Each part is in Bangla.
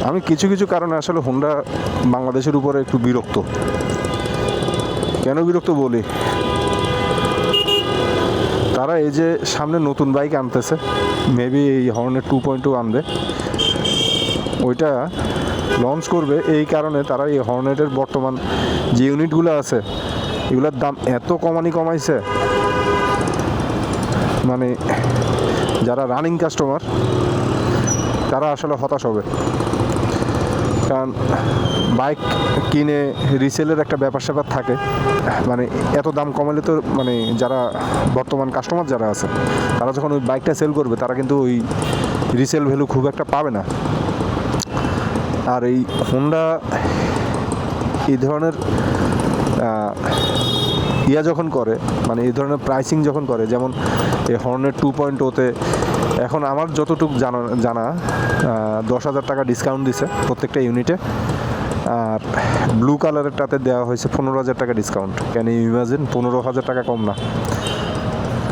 আমি কিছু কিছু কারণে আসলে হোন্ডা বাংলাদেশের উপরে একটু বিরক্ত। কেন বিরক্ত বলি, তারা এই যে সামনে নতুন বাইক আনতেছে, মেবি এই হর্নেট 2.2 আনবে, ওইটা লঞ্চ করবে, এই কারণে তারা এই হর্নেটের বর্তমান যে ইউনিটগুলো আছে এগুলোর দাম এত কমাইছে, মানে যারা রানিং কাস্টমার তারা আসলে হতাশ হবে। কারণ বাইক কিনে রিসেলের একটা ব্যাপার স্যাপার থাকে, মানে এত দাম কমালে তো মানে যারা বর্তমান কাস্টমার যারা আছে তারা যখন ওই বাইকটা সেল করবে তারা কিন্তু ওই রিসেল ভ্যালু খুব একটা পাবে না। আর এই হোন্ডা এই ধরনের যখন করে, মানে এই ধরনের প্রাইসিং যখন করে, যেমন এই হর্নেট 2.0-তে এখন আমার যতটুকু জানা 10,000 টাকা ডিসকাউন্ট দিছে প্রত্যেকটা ইউনিটে, আর ব্লু কালারেরটাতে দেওয়া হয়েছে 15,000 টাকা ডিসকাউন্ট। ক্যান ইউ ইমাজিন, 15,000 টাকা কম না?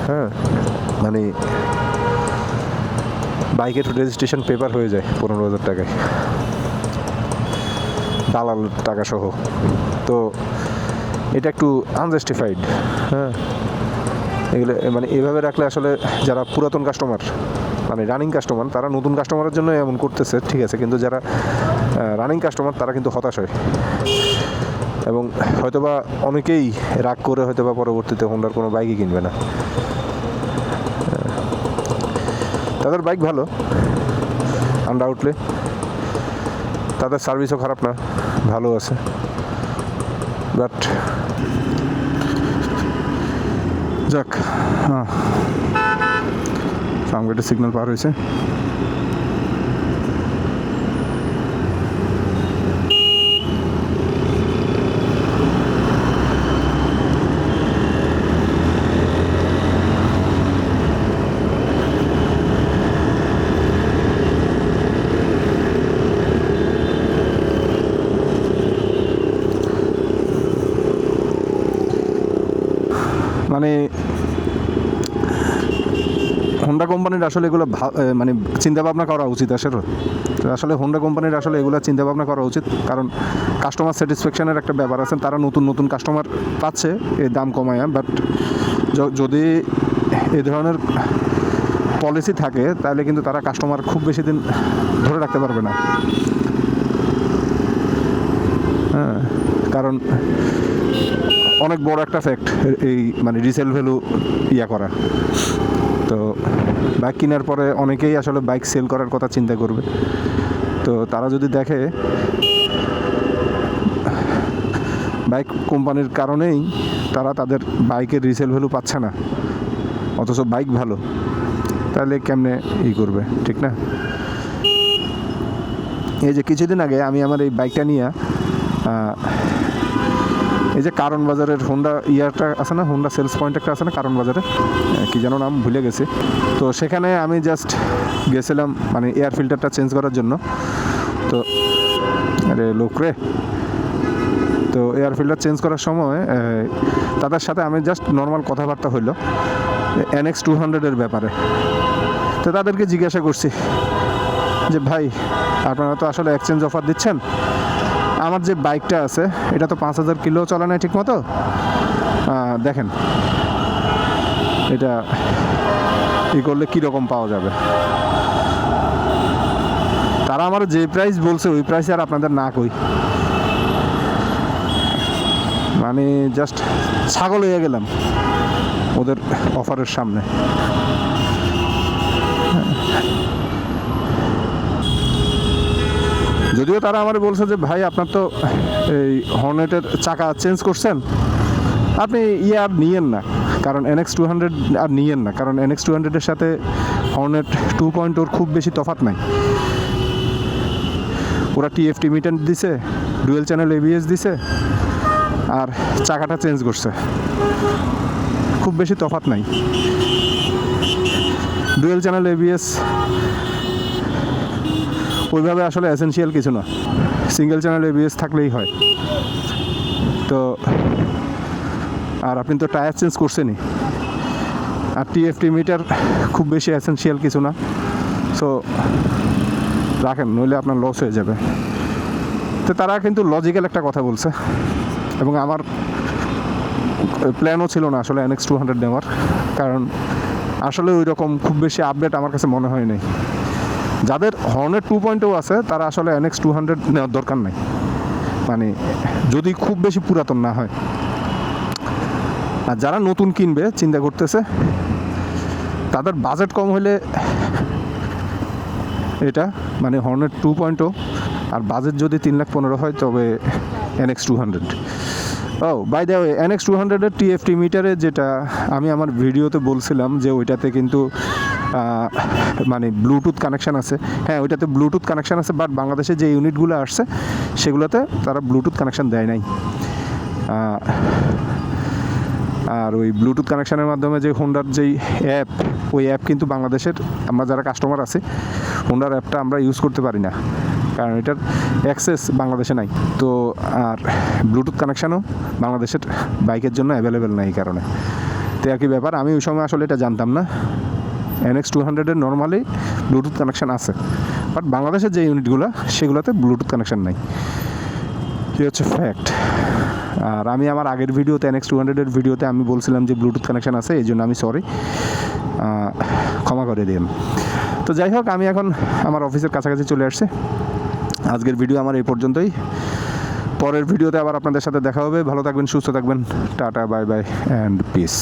হ্যাঁ, মানে বাইকের রেজিস্ট্রেশন পেপার হয়ে যায় 15,000 টাকায়, দালাল টাকা সহ। তো এটা একটু আনজাস্টিফাইড। হ্যাঁ, এগুলো মানে এভাবে রাখলে আসলে যারা পুরাতন কাস্টমার, মানে রানিং কাস্টমার, তারা নতুন কাস্টমারের জন্য এমন করতেছে, ঠিক আছে, কিন্তু যারা রানিং কাস্টমার তারা কিন্তু হতাশ হয়, এবং হয়তোবা অনেকেই রাগ করে হয়তোবা পরবর্তীতে হোন্ডার কোনো বাইকই কিনবে না। তাদের বাইক ভালো আনডাউটলি, তাদের সার্ভিসও খারাপ না, ভালো আছে, বাট যাক। হ্যাঁ, ফার্মগেটের সিগন্যাল পার হয়েছে। মানে হোন্ডা কোম্পানির আসলে এগুলো মানে চিন্তাভাবনা করা উচিত। আসলে হোন্ডা কোম্পানির আসলে এগুলো চিন্তাভাবনা করা উচিত, কারণ কাস্টমার স্যাটিসফ্যাকশনের একটা ব্যাপার আছে। তারা নতুন কাস্টমার পাচ্ছে এই দাম কমায়, বাট যদি এই ধরনের পলিসি থাকে তাহলে কিন্তু তারা কাস্টমার খুব বেশি দিন ধরে রাখতে পারবে না। হ্যাঁ, কারণ অনেক বড় একটা ফ্যাক্ট এই মানে রিসেল ভ্যালু করা। তো বাইক কেনার পরে অনেকেই আসলে বাইক সেল করার কথা চিন্তা করবে। তো তারা যদি দেখে বাইক কোম্পানির কারণেই তারা তাদের বাইকের রিসেল ভ্যালু পাচ্ছে না, অথচ বাইক ভালো, তাহলে কেমনে করবে, ঠিক না? এই যে কিছুদিন আগে আমি আমার এই বাইকটা নিয়ে এই যে কারণ বাজারের হোন্ডা আছে না, হোন্ডা সেলস পয়েন্ট একটা আছে না কারণ বাজারে, কি যেন নাম ভুলে গেছি। তো সেখানে আমি জাস্ট গেছিলাম মানে এয়ার ফিল্টারটা চেঞ্জ করার জন্য। তো আরে লোকরে, তো এয়ার ফিল্টার চেঞ্জ করার সময় তাদের সাথে আমি জাস্ট নর্মাল কথাবার্তা হইলো NX 200-এর ব্যাপারে। তো তাদেরকে জিজ্ঞাসা করছি যে ভাই, আপনারা তো আসলে এক্সচেঞ্জ অফার দিচ্ছেন, আমার যে বাইকটা আছে এটা তো 5,000 কিলো চলে না ঠিক মতো, দেখেন এটা করলে কীরকম পাওয়া যাবে। তারা আমার যে প্রাইস বলছে ওই প্রাইসে আর আপনাদের না কই, মানে জাস্ট ছাগল হয়ে গেলাম ওদের অফারের সামনে। যদিও তারা আমার বলছে যে ভাই, আপনার তো এই হর্নেটের চাকা চেঞ্জ করছেন, আপনি আর নিয়েন না, কারণ NX 200 আর নিয়েন না, কারণ NX 200-এর সাথে হর্নেট 2.0 খুব বেশি তফাৎ নাই। ওরা TFT মিটার দিছে, ডুয়েল চ্যানেল ABS দিছে, আর চাকাটা চেঞ্জ করছে, খুব বেশি তফাৎ নাই। ডুয়েল চ্যানেল ABS ওইভাবে আসলে এসেনশিয়াল কিছু না, সিঙ্গেল চ্যানেল ABS থাকলেই হয়। তো আর আপনি তো টায়ার চেঞ্জ করছেনই, আর TFT মিটার খুব বেশি এসেনশিয়াল কিছু না। সো রাখেন, নইলে আপনার লস হয়ে যাবে। তো তারা কিন্তু লজিক্যাল একটা কথা বলছে, এবং আমার প্ল্যানও ছিল না আসলে NX 200 নেওয়ার, কারণ আসলে ওই রকম খুব বেশি আপডেট আমার কাছে মনে হয় নাই। যাদের হর্নেট 2.0 আছে তারা আসলে NX 200 নেওয়ার দরকার নাই, মানে যদি খুব বেশি পুরাতন না হয়। আর যারা নতুন কিনবে চিন্তা করতেছে, তাদের বাজেট কম হলে এটা মানে হর্নেট 2.0, আর বাজেট যদি 3,15,000 হয় তবে NX 200। Oh by the way, NX 200-এর TFT মিটারে যেটা আমি আমার ভিডিওতে বলছিলাম যে ওইটাতে কিন্তু মানে ব্লুটুথ কানেকশান আছে। হ্যাঁ, ওইটাতে ব্লুটুথ কানেকশান আছে, বাট বাংলাদেশে যে ইউনিটগুলো আসছে সেগুলোতে তারা ব্লুটুথ কানেকশান দেয় নাই। আর ওই ব্লুটুথ কানেকশানের মাধ্যমে যে হোন্ডার যেই অ্যাপ, ওই অ্যাপ কিন্তু বাংলাদেশের আমরা যারা কাস্টমার আছে হোন্ডার অ্যাপটা আমরা ইউজ করতে পারি না, কারণ এটার অ্যাক্সেস বাংলাদেশে নাই। তো আর ব্লুটুথ কানেকশানও বাংলাদেশের বাইকের জন্য অ্যাভেলেবেল নাই, এই কারণে। তো একই ব্যাপার, আমি ওই সময় আসলে এটা জানতাম না। NX 200-এর নর্মালি ব্লুটুথ কানেকশান আছে, বাট বাংলাদেশের যে ইউনিটগুলো সেগুলোতে ব্লুটুথ কানেকশান নাই। এই হচ্ছে ফ্যাক্ট। আর আমি আমার আগের ভিডিওতে NX 200-এর ভিডিওতে আমি বলছিলাম যে ব্লুটুথ কানেকশান আছে, এই জন্য আমি সরি, ক্ষমা করে দিন। তো যাই হোক, আমি এখন আমার অফিসের কাছাকাছি চলে আসছি। আজকের ভিডিও আমার এই পর্যন্তই। পরের ভিডিওতে আবার আপনাদের সাথে দেখা হবে। ভালো থাকবেন, সুস্থ থাকবেন। Tata, bye bye and piece.